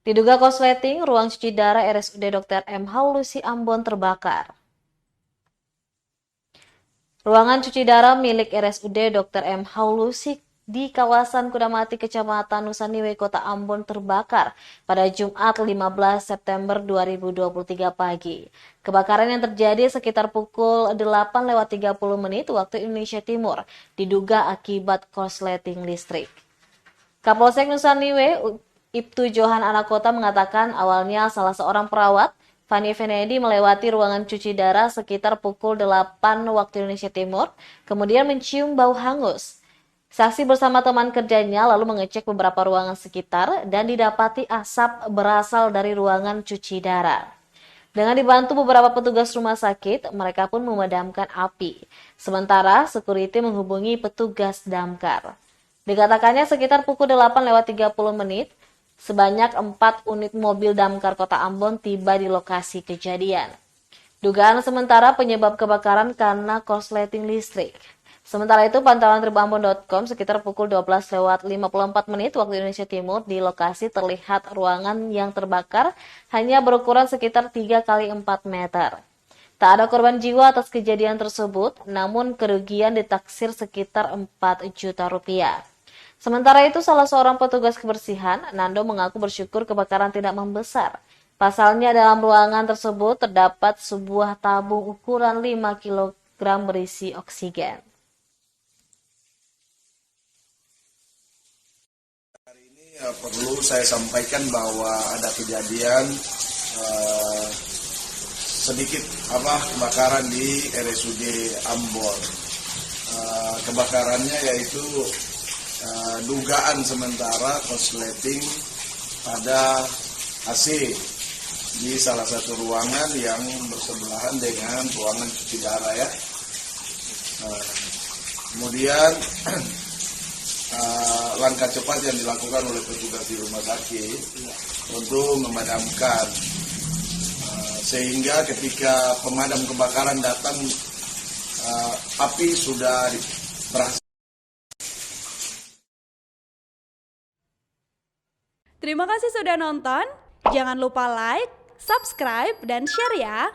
Diduga korsleting, ruang cuci darah RSUD Dr. M. Haulusi Ambon terbakar. Ruangan cuci darah milik RSUD Dr. M. Haulusi di kawasan Kudamati, Kecamatan Nusaniwe, Kota Ambon terbakar pada Jumat 15 September 2023 pagi. Kebakaran yang terjadi sekitar pukul 8:30 waktu Indonesia Timur diduga akibat korsleting listrik. Kapolsek Nusaniwe, Ibtu Johan Anakota mengatakan awalnya salah seorang perawat, Fanny Venedi, melewati ruangan cuci darah sekitar pukul 8 waktu Indonesia Timur, kemudian mencium bau hangus. Saksi bersama teman kerjanya lalu mengecek beberapa ruangan sekitar dan didapati asap berasal dari ruangan cuci darah. Dengan dibantu beberapa petugas rumah sakit, mereka pun memadamkan api. Sementara, security menghubungi petugas damkar. Dikatakannya sekitar pukul 8:30, sebanyak 4 unit mobil damkar Kota Ambon tiba di lokasi kejadian. Dugaan sementara penyebab kebakaran karena korsleting listrik. Sementara itu, pantauan tribunambon.com sekitar pukul 12:54 waktu Indonesia Timur di lokasi terlihat ruangan yang terbakar hanya berukuran sekitar 3 kali 4 meter. Tak ada korban jiwa atas kejadian tersebut, namun kerugian ditaksir sekitar 4 juta rupiah. Sementara itu, salah seorang petugas kebersihan, Nando, mengaku bersyukur kebakaran tidak membesar. Pasalnya dalam ruangan tersebut terdapat sebuah tabung ukuran 5 kg berisi oksigen. Hari ini perlu saya sampaikan bahwa ada kejadian sedikit kebakaran di RSUD Ambon. Kebakarannya yaitu dugaan sementara korsleting pada AC di salah satu ruangan yang bersebelahan dengan ruangan cuci darah ya. Kemudian langkah cepat yang dilakukan oleh petugas di rumah sakit untuk memadamkan, sehingga ketika pemadam kebakaran datang, api sudah berhasil. Terima kasih sudah nonton. Jangan lupa like, subscribe, dan share ya.